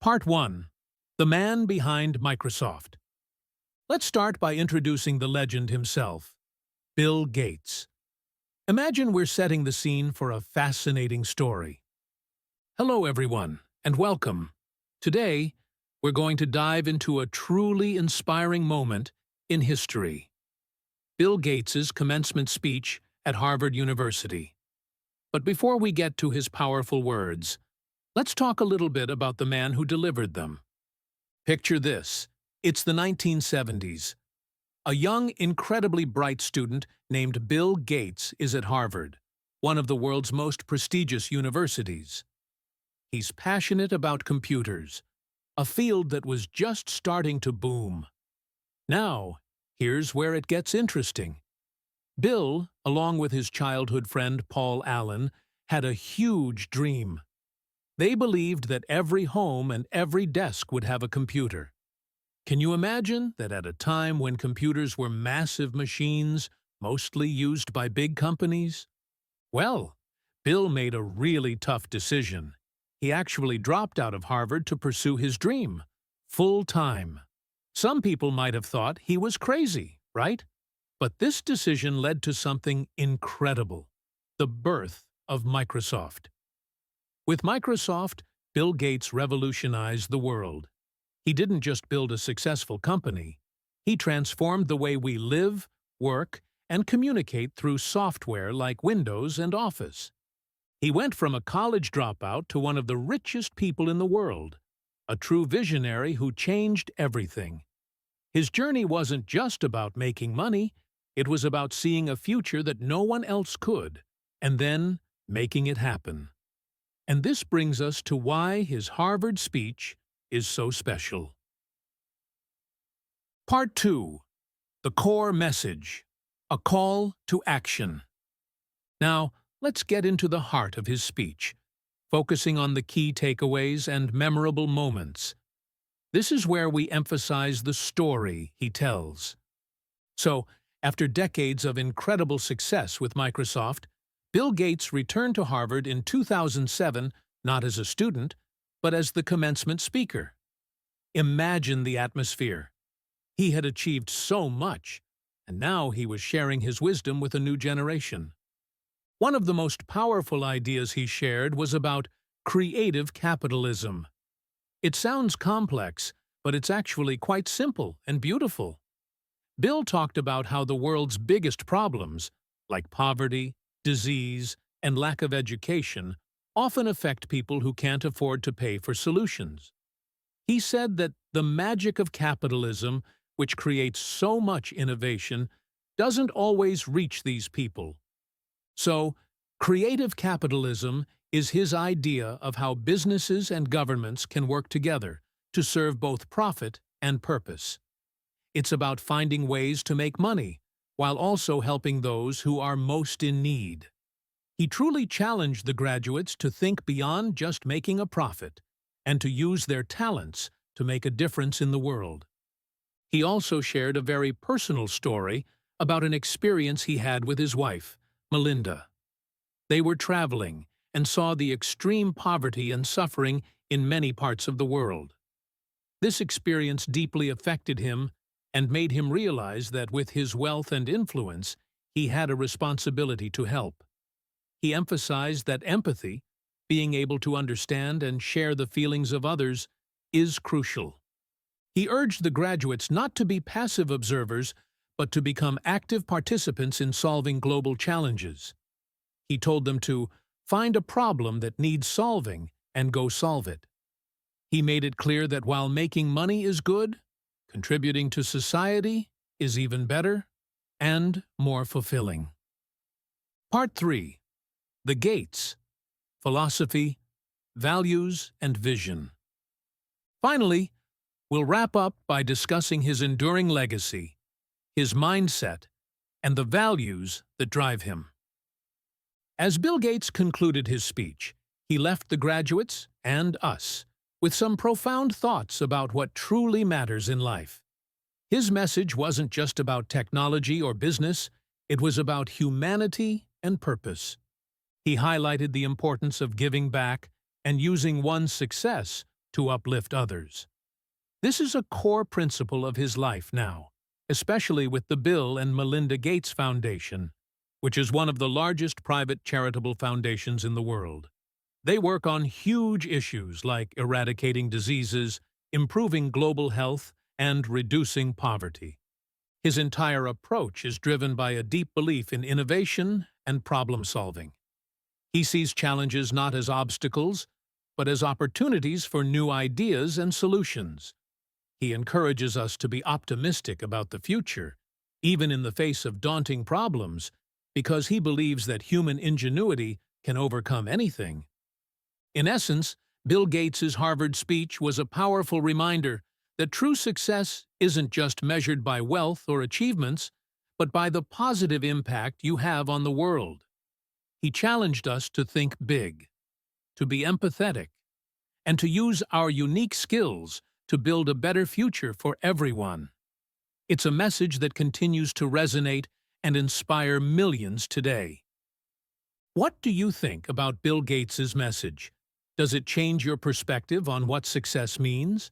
Part 1. The Man Behind Microsoft. Let's start by introducing the legend himself, Bill Gates. Imagine we're setting the scene for a fascinating story. Hello everyone, and welcome. Today, we're going to dive into a truly inspiring moment in history. Bill Gates's commencement speech at Harvard University. But before we get to his powerful words, let's talk a little bit about the man who delivered them. Picture this. It's the 1970s. A young, incredibly bright student named Bill Gates is at Harvard, one of the world's most prestigious universities. He's passionate about computers, a field that was just starting to boom. Now, here's where it gets interesting. Bill, along with his childhood friend Paul Allen, had a huge dream. They believed that every home and every desk would have a computer. Can you imagine that at a time when computers were massive machines, mostly used by big companies? Well, Bill made a really tough decision. He actually dropped out of Harvard to pursue his dream, full-time. Some people might have thought he was crazy, right? But this decision led to something incredible, the birth of Microsoft. With Microsoft, Bill Gates revolutionized the world. He didn't just build a successful company. He transformed the way we live, work, and communicate through software like Windows and Office. He went from a college dropout to one of the richest people in the world, a true visionary who changed everything. His journey wasn't just about making money, it was about seeing a future that no one else could, and then making it happen. And this brings us to why his Harvard speech is so special. Part 2. The Core Message. A Call to Action. Now, let's get into the heart of his speech, focusing on the key takeaways and memorable moments. This is where we emphasize the story he tells. So, after decades of incredible success with Microsoft, Bill Gates returned to Harvard in 2007, not as a student, but as the commencement speaker. Imagine the atmosphere. He had achieved so much, and now he was sharing his wisdom with a new generation. One of the most powerful ideas he shared was about creative capitalism. It sounds complex, but it's actually quite simple and beautiful. Bill talked about how the world's biggest problems, like poverty, disease, and lack of education, often affect people who can't afford to pay for solutions. He said that the magic of capitalism, which creates so much innovation, doesn't always reach these people. So, creative capitalism is his idea of how businesses and governments can work together to serve both profit and purpose. It's about finding ways to make money, while also helping those who are most in need. He truly challenged the graduates to think beyond just making a profit, and to use their talents to make a difference in the world. He also shared a very personal story about an experience he had with his wife, Melinda. They were traveling and saw the extreme poverty and suffering in many parts of the world. This experience deeply affected him and made him realize that with his wealth and influence, he had a responsibility to help. He emphasized that empathy, being able to understand and share the feelings of others, is crucial. He urged the graduates not to be passive observers, but to become active participants in solving global challenges. He told them to find a problem that needs solving and go solve it. He made it clear that while making money is good, contributing to society is even better and more fulfilling. Part 3. The Gates. Philosophy, Values, and Vision. Finally, we'll wrap up by discussing his enduring legacy, his mindset, and the values that drive him. As Bill Gates concluded his speech, he left the graduates and us with some profound thoughts about what truly matters in life. His message wasn't just about technology or business, it was about humanity and purpose. He highlighted the importance of giving back and using one's success to uplift others. This is a core principle of his life now, especially with the Bill and Melinda Gates Foundation, which is one of the largest private charitable foundations in the world. They work on huge issues like eradicating diseases, improving global health, and reducing poverty. His entire approach is driven by a deep belief in innovation and problem-solving. He sees challenges not as obstacles, but as opportunities for new ideas and solutions. He encourages us to be optimistic about the future, even in the face of daunting problems, because he believes that human ingenuity can overcome anything. In essence, Bill Gates' Harvard speech was a powerful reminder that true success isn't just measured by wealth or achievements, but by the positive impact you have on the world. He challenged us to think big, to be empathetic, and to use our unique skills to build a better future for everyone. It's a message that continues to resonate and inspire millions today. What do you think about Bill Gates' message? Does it change your perspective on what success means?